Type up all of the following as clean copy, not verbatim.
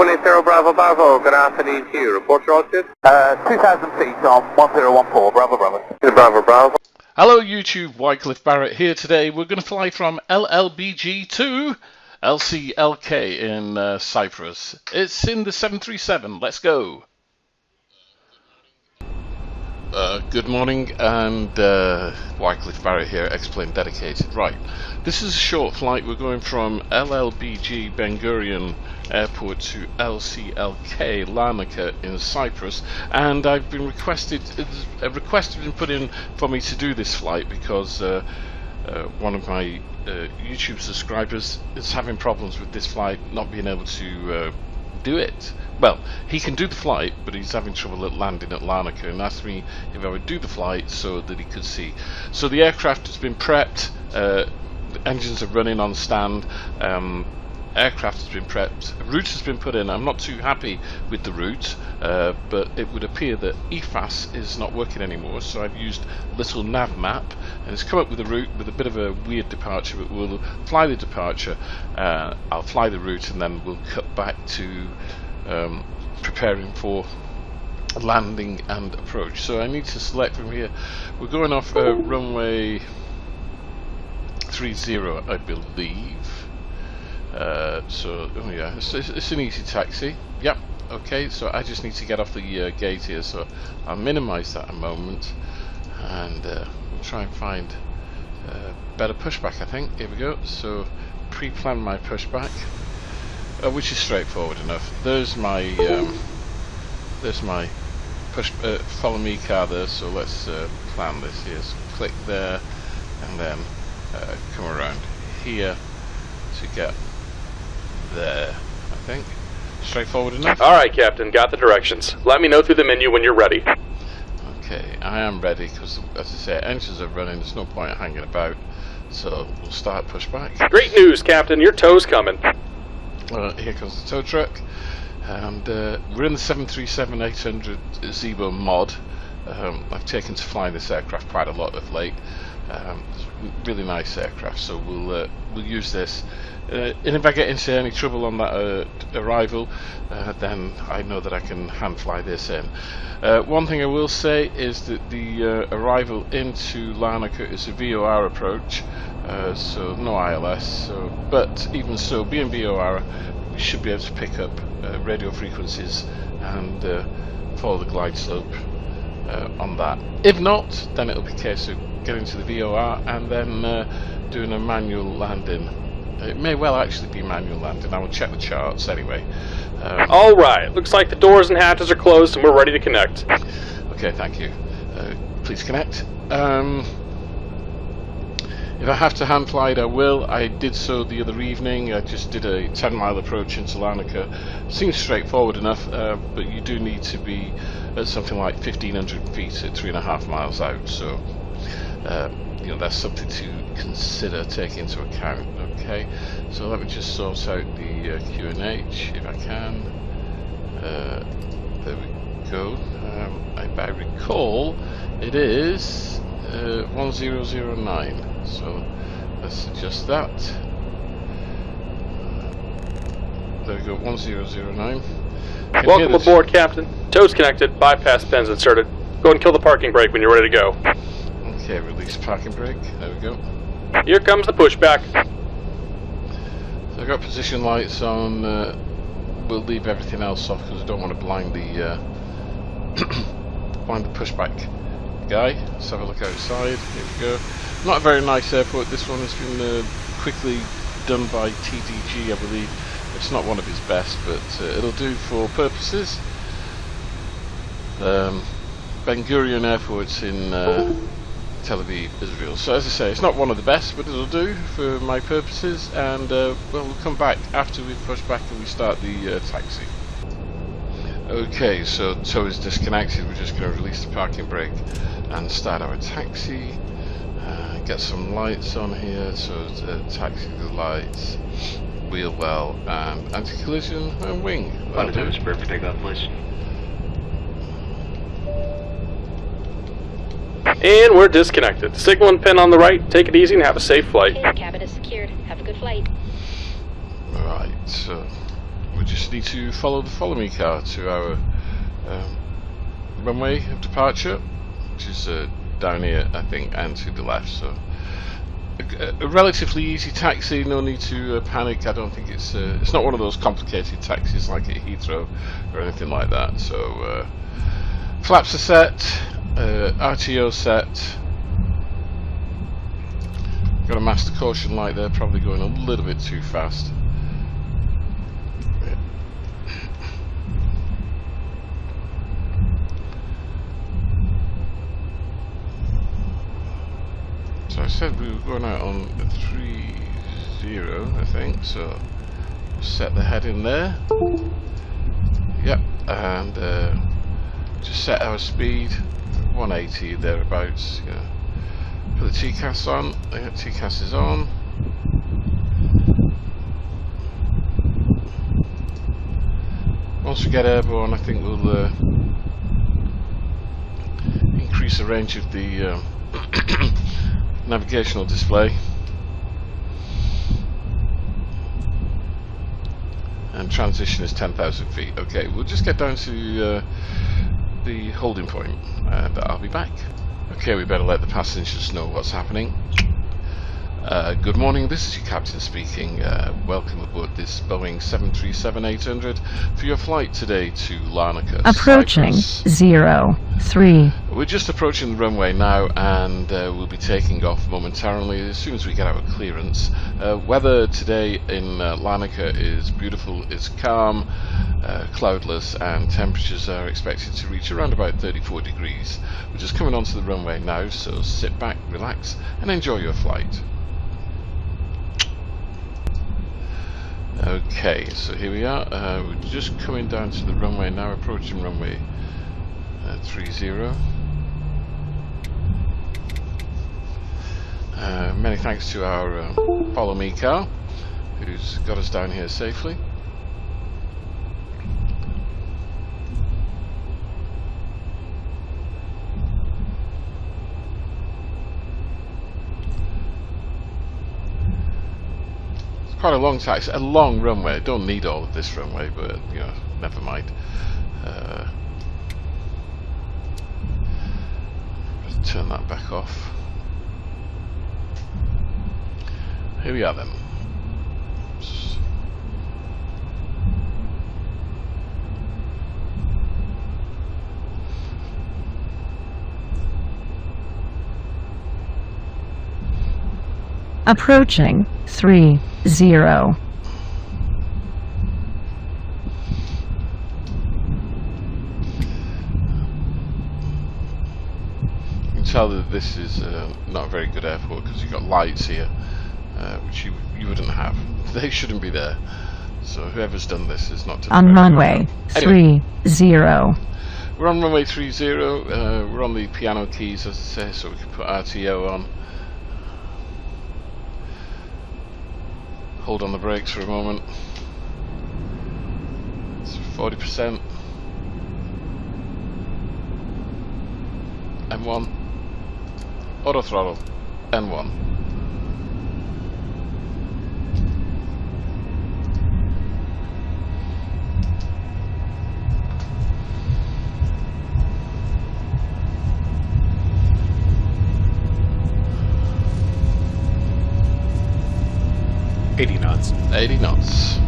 180 Bravo Bravo, good afternoon to you. Report your altitude. 2,000 feet on 1014, Bravo Bravo. Bravo Bravo. Hello YouTube, Wycliffe Barrett here today. We're going to fly from LLBG to LCLK in Cyprus. It's in the 737, let's go. Good morning, and Wycliffe Barrett here, X-Plane Dedicated. Right, this is a short flight. We're going from LLBG Ben Gurion Airport to LCLK Larnaca in Cyprus, and I've been requested. A request has been put in for me to do this flight because one of my YouTube subscribers is having problems with this flight, not being able to do it. Well, he can do the flight, but he's having trouble at landing at Larnaca, and asked me if I would do the flight so that he could see. So the aircraft has been prepped, the engines are running on stand, aircraft has been prepped, a route has been put in. I'm not too happy with the route, but it would appear that EFAS is not working anymore, so I've used little nav map, and it's come up with a route with a bit of a weird departure, but we'll fly the departure, I'll fly the route, and then we'll cut back to preparing for landing and approach. So I need to select from here. We're going off runway 30, I believe. So, oh yeah, it's an easy taxi. Yep, okay, so I just need to get off the gate here, so I'll minimize that a moment, and we'll try and find better pushback, I think. Here we go. So pre-plan my pushback, which is straightforward enough. There's my push follow me car there, so let's plan this here. So click there, and then come around here to get there, I think. Straightforward enough? Alright, Captain, got the directions. Let me know through the menu when you're ready. Okay, I am ready, because as I say, engines are running, there's no point hanging about, so we'll start pushback. Great news, Captain, your tow's coming. Here comes the tow truck, and we're in the 737-800 Zibo Mod. I've taken to flying this aircraft quite a lot of late. It's a really nice aircraft, so we'll use this. And if I get into any trouble on that arrival, then I know that I can hand fly this in. One thing I will say is that the arrival into Larnaca is a VOR approach, so no ILS. But even so, being VOR, we should be able to pick up radio frequencies and follow the glide slope on that. If not, then it'll be a case of getting to the VOR and then doing a manual landing. It may well actually be manual landing. I will check the charts anyway. Alright, looks like the doors and hatches are closed and we're ready to connect. Okay, thank you. Please connect. If I have to hand fly it, I will. I did so the other evening. I just did a 10-mile approach into Larnaca. Seems straightforward enough, but you do need to be at something like 1,500 feet at 3.5 miles out. So, you know, that's something to consider, take into account. Okay, so let me just sort out the QNH if I can. There we go. I recall it is 1009. So let's adjust that. There we go, 1009. Welcome aboard, Captain. Tow's connected, bypass pins inserted. Go ahead and kill the parking brake when you're ready to go. Okay, release parking brake. There we go. Here comes the pushback. So I've got position lights on. We'll leave everything else off because I don't want to blind the blind the pushback guy. Let's have a look outside. Here we go. Not a very nice airport. This one has been quickly done by TDG, I believe. It's not one of his best, but it'll do for purposes. Ben Gurion Airport's in Tel Aviv, Israel. So as I say, it's not one of the best, but it'll do for my purposes. And well, we'll come back after we push back and we start the taxi. Okay, so tow is disconnected. We're just going to release the parking brake and start our taxi. Get some lights on here, so taxi the lights, wheel well, and anti-collision and wing. Autonomous perfect takeoff, please. And we're disconnected. Signal and pin on the right. Take it easy and have a safe flight. Okay, cabin is secured. Have a good flight. Right, so we just need to follow the follow me car to our runway of departure, which is down here, I think, and to the left. So a relatively easy taxi, no need to panic. I don't think it's not one of those complicated taxis like at Heathrow or anything like that. So flaps are set, RTO set. Got a master caution light there, probably going a little bit too fast. So I said we were going out on 3-0, I think, so set the head in there. Yep, and just set our speed 180 thereabouts. Yeah. Put the TCAS on. Yeah, TCAS is on. Once we get airborne, I think we'll increase the range of the navigational display, and transition is 10,000 feet. Okay, we'll just get down to the holding point and I'll be back. Okay, we better let the passengers know what's happening. Good morning, this is your captain speaking. Welcome aboard this Boeing 737-800 for your flight today to Larnaca, approaching Cyprus. 03. We're just approaching the runway now, and we'll be taking off momentarily as soon as we get our clearance. Weather today in Larnaca is beautiful, it's calm, cloudless, and temperatures are expected to reach around about 34 degrees. We're just coming onto the runway now, so sit back, relax, and enjoy your flight. Okay, so here we are. We're just coming down to the runway now, approaching runway 30. Many thanks to our follow me car, who's got us down here safely. Quite a long taxi, a long runway. Don't need all of this runway, but you know, never mind. Let's turn that back off. Here we are then. Approaching 30. You can tell that this is not a very good airport because you've got lights here, which you wouldn't have. They shouldn't be there. So whoever's done this is not on runway 30. We're on runway 30. We're on the piano keys, as I say, so we can put RTO on. Hold on the brakes for a moment. It's 40%. M1. Auto throttle. N1. knots. 80 knots.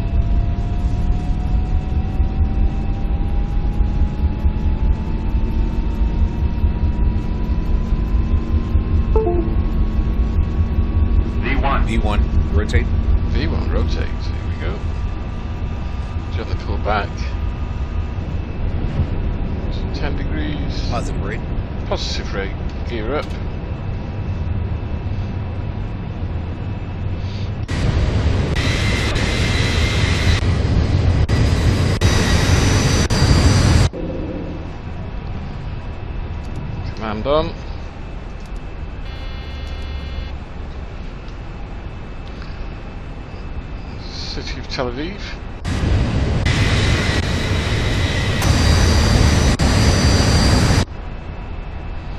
V1, rotate. V1, rotate. Here we go. Gently pull back. 10 degrees. Positive rate. Positive rate. Gear up. Command on. City of Tel Aviv.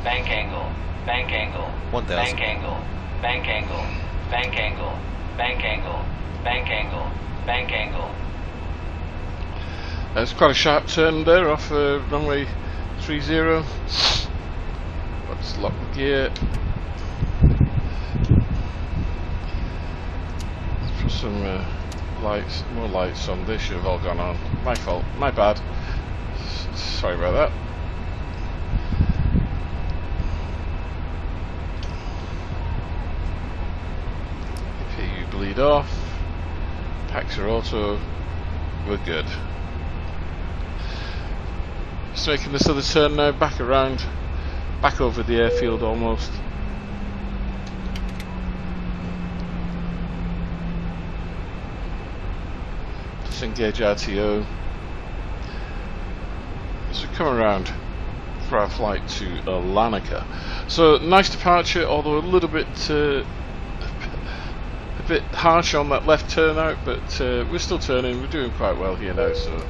Bank angle, bank angle, 1000. bank angle, bank angle, bank angle, bank angle, bank angle, bank angle. It's quite a sharp turn there off runway 30. Let's lock the gear. Let's put some more lights on. They should have all gone on. My fault, my bad. Sorry about that. APU bleed off. Packs are auto. We're good. Just making this other turn now, back around, back over the airfield almost. Disengage RTO. So come around for our flight to Larnaca. So nice departure, although a little bit harsh on that left turnout, but we're still turning. We're doing quite well here now, so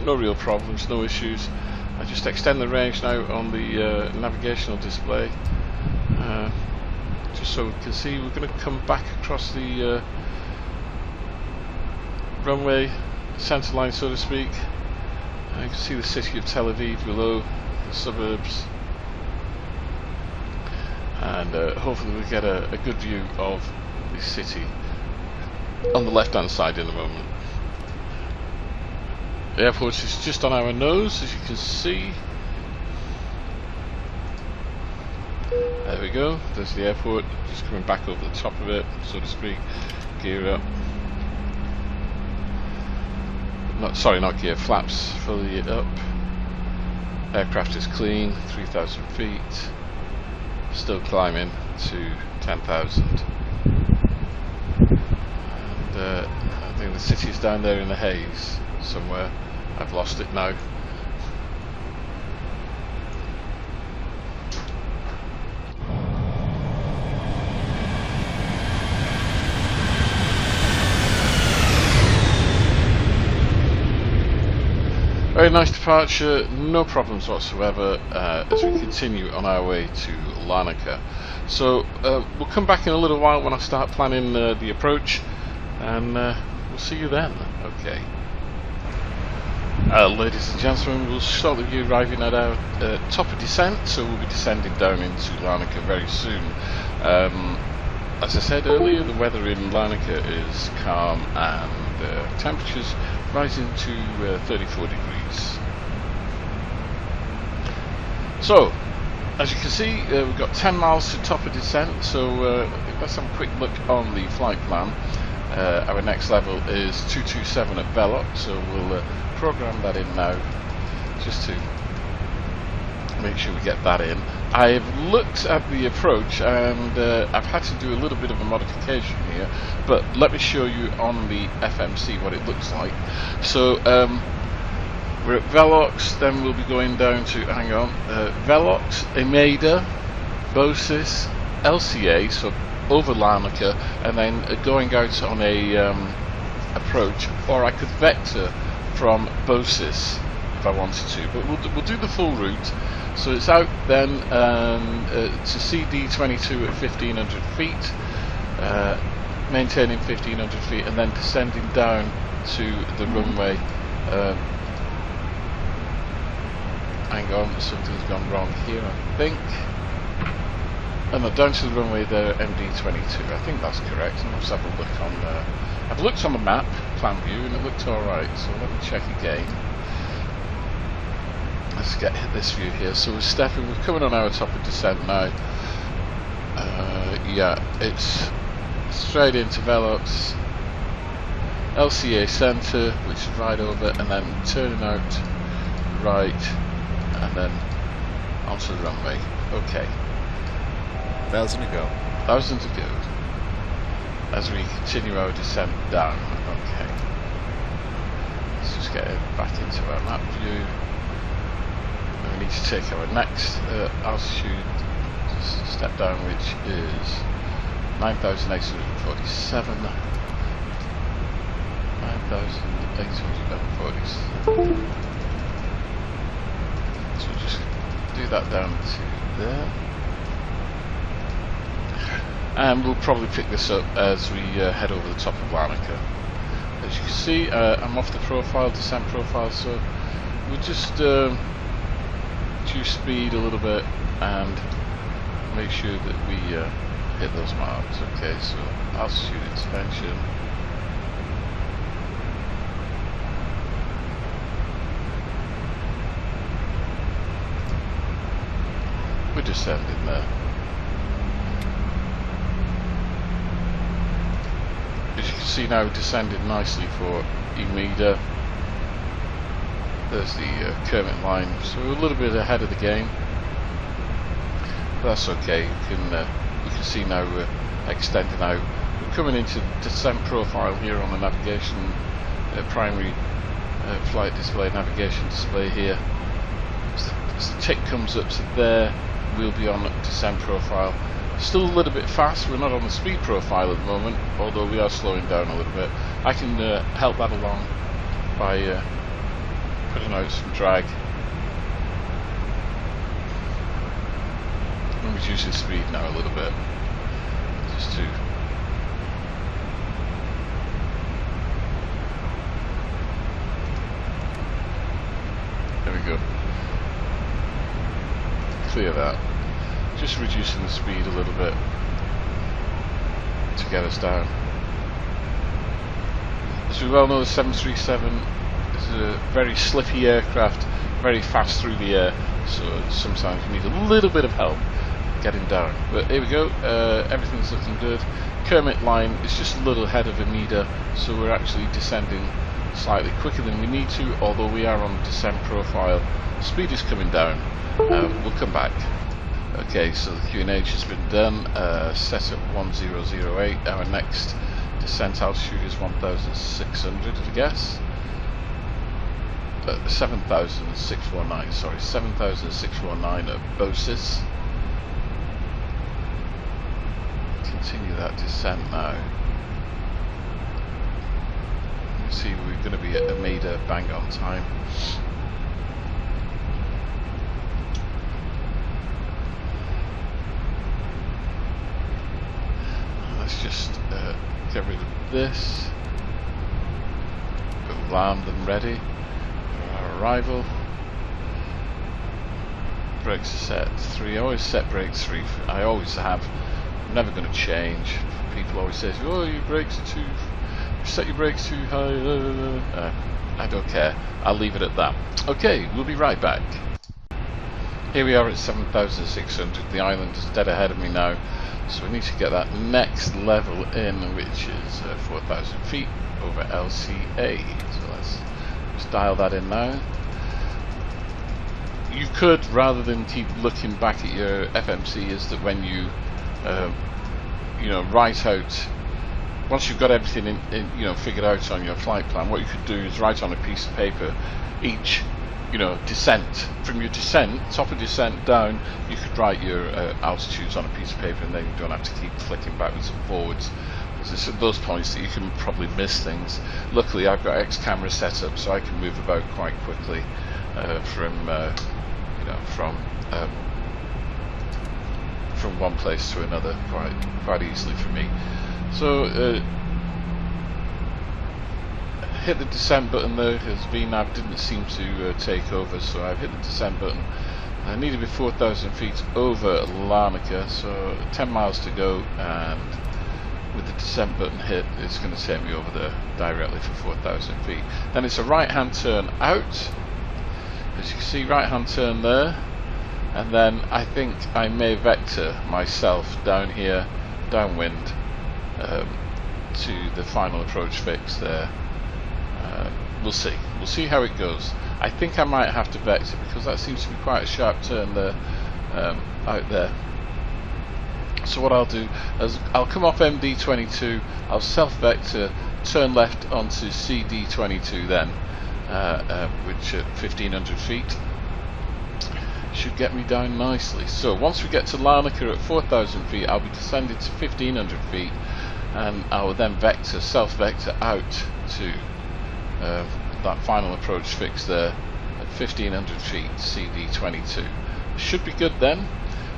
no real problems, no issues. I just extend the range now on the navigational display, just so we can see. We're going to come back across the runway centre line, so to speak. You can see the city of Tel Aviv below, the suburbs, and hopefully we'll get a good view of the city on the left hand side in a moment. The airport is just on our nose, as you can see. There we go, there's the airport, just coming back over the top of it, so to speak. Gear up. Not gear, flaps fully up. Aircraft is clean, 3,000 feet. Still climbing to 10,000. And I think the city's down there in the haze somewhere. I've lost it now. Very nice departure, no problems whatsoever as we continue on our way to Larnaca. So we'll come back in a little while when I start planning the approach, and we'll see you then. Okay. Ladies and gentlemen, we'll shortly be arriving at our top of descent, so we'll be descending down into Larnaca very soon. As I said earlier, the weather in Larnaca is calm and temperatures rising to 34 degrees. So, as you can see, we've got 10 miles to top of descent, so let's have a quick look on the flight plan. Our next level is 227 at Velox, so we'll program that in now, just to make sure we get that in. I've looked at the approach, and I've had to do a little bit of a modification here, but let me show you on the FMC what it looks like. So we're at Velox, then we'll be going down to, Velox, Emeda, Bosis, LCA, so over Larnaca, and then going out on a approach, or I could vector from Bosis if I wanted to, but we'll do the full route. So it's out then to CD22 at 1500 feet, maintaining 1500 feet, and then descending down to the runway. Hang on, something's gone wrong here, I think. And down to the runway there, MD22. I think that's correct. And let's have a look on there. I've looked on the map, plan view, and it looked alright. So let me check again. Let's get this view here. So we're coming on our top of descent now. Yeah, it's straight into Velox, LCA centre, which is right over, and then turning out right, and then onto the runway. Okay. 1,000 to go. 1,000 to go. As we continue our descent down. Okay. Let's just get it back into our map view. We need to take our next altitude step down, which is 9,847. 9,847. So we'll just do that down to there. And we'll probably pick this up as we head over the top of Larnaca. As as you can see, I'm off the profile, descent profile, so we'll just reduce speed a little bit and make sure that we hit those marks. Okay, so altitude expansion. We're descending there. As you can see now, we're descending nicely for EMEDA. There's the Kermit line, so we're a little bit ahead of the game. But that's okay. You can see now we're extending out. We're coming into descent profile here on the navigation, primary flight display, navigation display here. As the tick comes up to there, we'll be on descent profile. Still a little bit fast. We're not on the speed profile at the moment, although we are slowing down a little bit. I can help that along by putting out some drag. I'm reducing speed now a little bit, just to there we go. Clear that. Just reducing the speed a little bit to get us down. As we well know, the 737 is a very slippy aircraft, very fast through the air, so sometimes you need a little bit of help getting down. But here we go, everything's looking good. Kermit line is just a little ahead of EMEDA, so we're actually descending slightly quicker than we need to, although we are on descent profile. Speed is coming down. We'll come back. Okay, so the QNH has been done, set at 1008. Our next descent altitude is 1,600, I guess. 7,619, sorry, 7,619 at BOSIS. Continue that descent now. You see we're going to be at EMEDA bang on time. Let's just get rid of this. We'll arm them ready for our arrival. Brakes are set 3. I always set brakes 3. I always have. I'm never going to change. People always say, "Oh, your brakes are too. You set your brakes too high." I don't care. I'll leave it at that. Okay, we'll be right back. Here we are at 7,600. The island is dead ahead of me now, so we need to get that next level in, which is 4,000 feet over LCA. So let's just dial that in now. You could, rather than keep looking back at your FMC, is that when you write out, once you've got everything in figured out on your flight plan, what you could do is write on a piece of paper each descent. From your descent, top of descent down, you could write your altitudes on a piece of paper, and then you don't have to keep flicking backwards and forwards. It's at those points that you can probably miss things. Luckily, I've got X camera set up, so I can move about quite quickly from one place to another quite easily for me. So hit the descent button there, because VNAV didn't seem to take over, so I've hit the descent button. I need to be 4,000 feet over Larnaca, so 10 miles to go, and with the descent button hit, it's going to take me over there directly for 4,000 feet. Then it's a right hand turn out, as you can see, right hand turn there, and then I think I may vector myself down here, downwind, to the final approach fix there. We'll see how it goes. I think I might have to vector, because that seems to be quite a sharp turn there, out there. So what I'll do is I'll come off MD22, I'll self-vector, turn left onto CD22 then, which at 1,500 feet should get me down nicely. So once we get to Larnaca at 4,000 feet, I'll be descending to 1,500 feet, and I will then vector, self-vector out to that final approach fix there at 1,500 feet, CD22. Should be good then.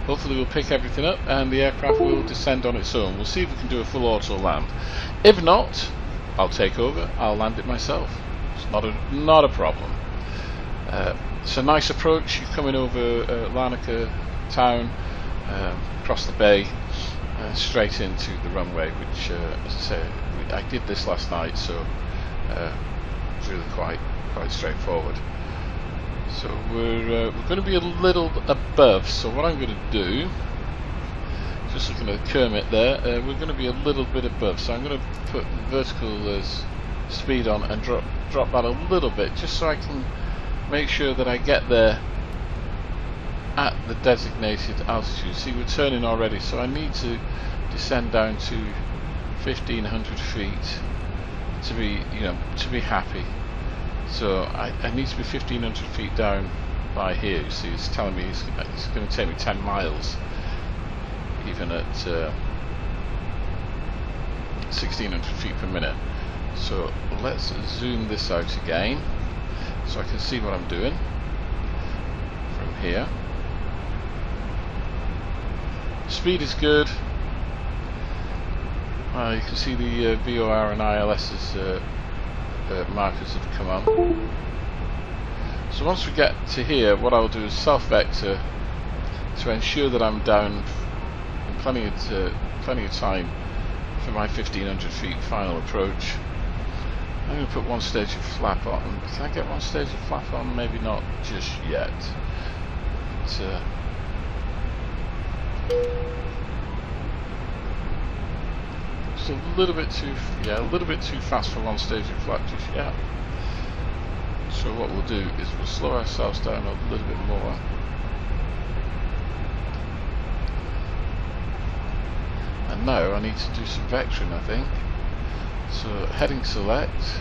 Hopefully we'll pick everything up and the aircraft will descend on its own. We'll see if we can do a full auto land. If not, I'll take over. I'll land it myself. It's not a problem. It's a nice approach. You're coming over Larnaca town, across the bay, straight into the runway. Which, as I say, I did this last night, so it's really quite straightforward. So we're going to be a little above. So what I'm going to do, just looking at Kermit there, we're going to be a little bit above. So I'm going to put vertical speed on and drop that a little bit, just so I can make sure that I get there at the designated altitude. See, we're turning already, so I need to descend down to 1,500 feet to be, to be happy. So I need to be 1,500 feet down by here. You see, it's telling me it's going to take me 10 miles, even at 1,600 feet per minute. So let's zoom this out again, so I can see what I'm doing from here. Speed is good. You can see the VOR and ILS's markers have come on. So once we get to here, what I'll do is self-vector to ensure that I'm down in plenty of time for my 1,500 feet final approach. I'm going to put one stage of flap on. Can I get one stage of flap on? Maybe not just yet. It's just a little bit too fast for one stage of flap just yet. So what we'll do is we'll slow ourselves down a little bit more. And now I need to do some vectoring, I think. So heading select,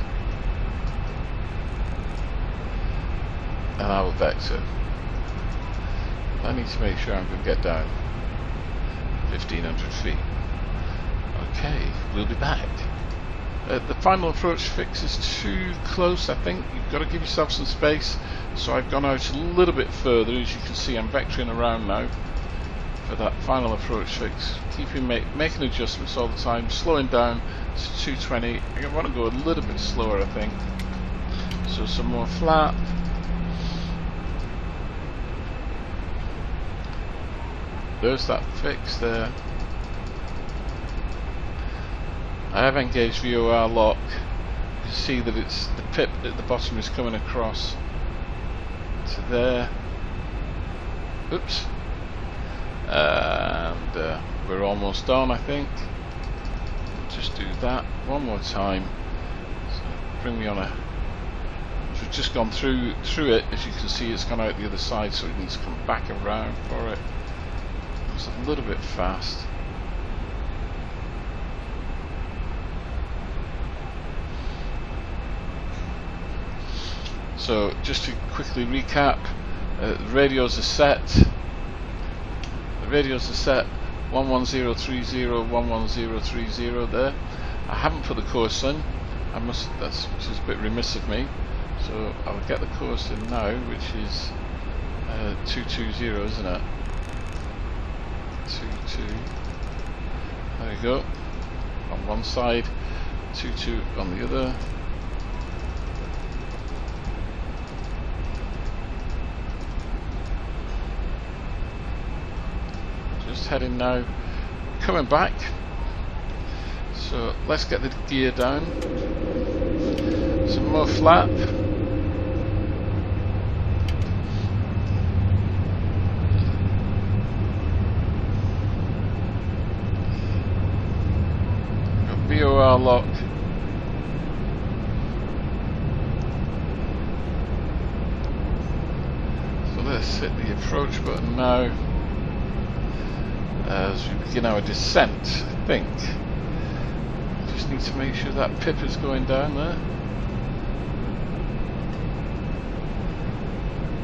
and I will vector. I need to make sure I'm going to get down 1,500 feet. Okay, we'll be back. The final approach fix is too close, I think. You've got to give yourself some space. So I've gone out a little bit further. As you can see, I'm vectoring around now for that final approach fix. Making adjustments all the time, slowing down to 220. I want to go a little bit slower, I think. So some more flap. There's that fix there. I have engaged VOR lock. You can see that it's the pip at the bottom is coming across to there. Oops. And we're almost done, I think. Just do that one more time. So bring me on a. So we've just gone through it. As you can see, it's gone out the other side, so it needs to come back around for it. It's a little bit fast. So just to quickly recap, the radios are set. The radios are set 11030, 11030 there. I haven't put the course in. Which is a bit remiss of me. So I'll get the course in now, which is 220, isn't it? 22. There we go. On one side, 22 on the other. Just heading now, coming back. So let's get the gear down. Some more flap. VOR lock. So let's hit the approach button now as we begin our descent, I think. Just need to make sure that pip is going down there.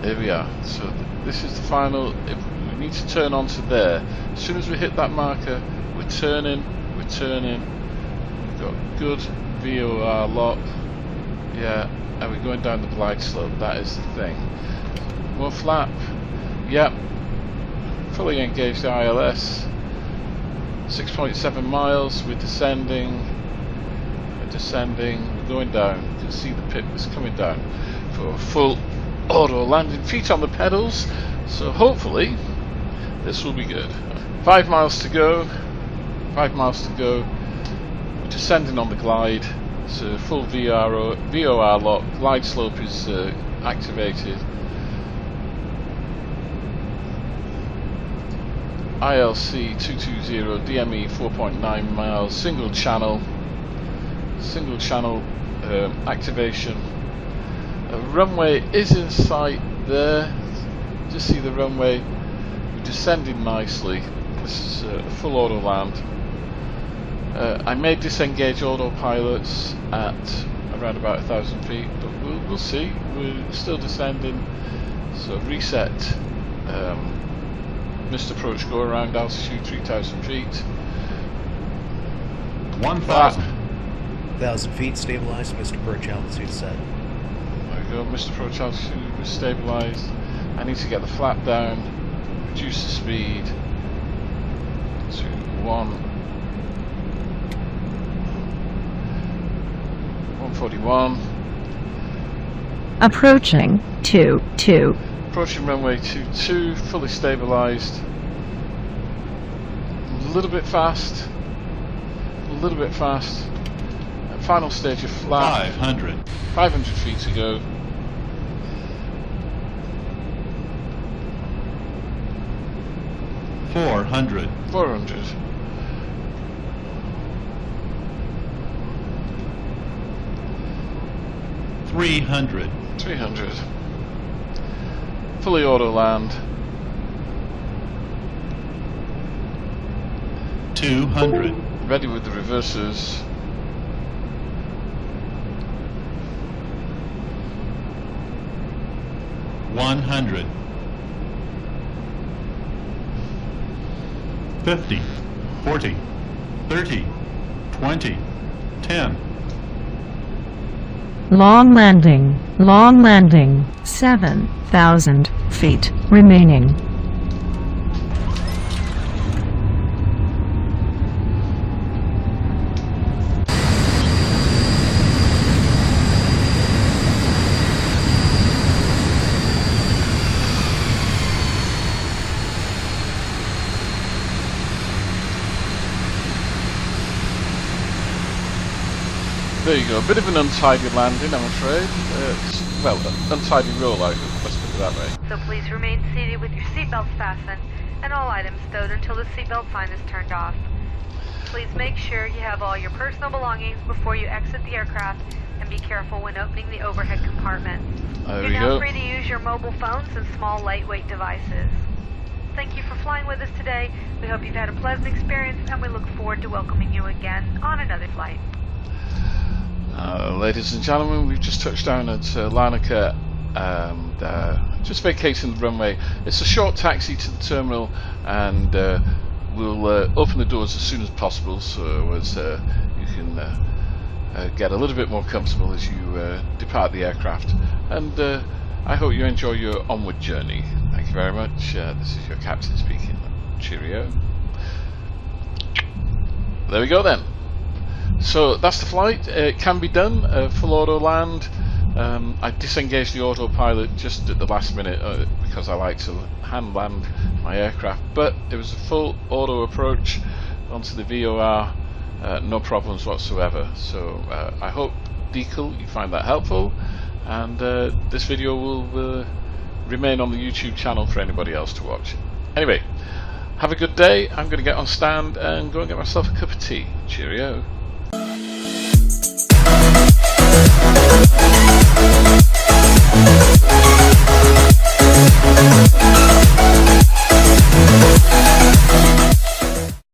There we are. So this is the final. We need to turn onto there. As soon as we hit that marker, we're turning. We've got good VOR lock. Yeah, and we're going down the glide slope. That is the thing. More flap. Yep. Fully engaged ILS. 6.7 miles. We're descending. descending, we're going down. You can see the pit is coming down for a full auto landing, feet on the pedals, so hopefully this will be good. 5 miles to go, 5 miles to go. We're descending on the glide. It's a full VOR lock, glide slope is activated. ILC 220 DME 4.9 miles, single channel activation. Runway is in sight there. Just see the runway. We're descending nicely. This is a full auto land. I may disengage autopilots at around about 1,000 feet, but we'll see. We're still descending. So reset. Missed approach, go around altitude 3,000 feet. 1,000 feet, stabilized, missed approach altitude set. There we go, missed approach altitude was stabilized. I need to get the flap down, reduce the speed to 141. Approaching 22. Approaching runway 22, fully stabilized. A little bit fast. Final stage of flap. 500 feet to go. Four hundred. 300. Fully auto land. 200. Ready with the reversers. 100. 50. 40. 30. 20. 10. Long landing. 7,000 feet remaining. There you go, a bit of an untidy landing, I'm afraid. Well, untidy rollout, let's put it that way. So please remain seated with your seatbelts fastened and all items stowed until the seatbelt sign is turned off. Please make sure you have all your personal belongings before you exit the aircraft, and be careful when opening the overhead compartment. There You're we now go. free to use your mobile phones and small lightweight devices. Thank you for flying with us today. We hope you've had a pleasant experience, and we look forward to welcoming you again on another flight. Ladies and gentlemen, we've just touched down at Larnaca and just vacating the runway. It's a short taxi to the terminal, and we'll open the doors as soon as possible, so as you can get a little bit more comfortable as you depart the aircraft. And I hope you enjoy your onward journey. Thank you very much. This is your captain speaking. Cheerio. There we go then. So that's the flight. It can be done, full auto land. I disengaged the autopilot just at the last minute because I like to hand land my aircraft, but it was a full auto approach onto the VOR, no problems whatsoever. So I hope, Decal, you find that helpful, and this video will remain on the YouTube channel for anybody else to watch. Anyway, have a good day. I'm going to get on stand and go and get myself a cup of tea. Cheerio.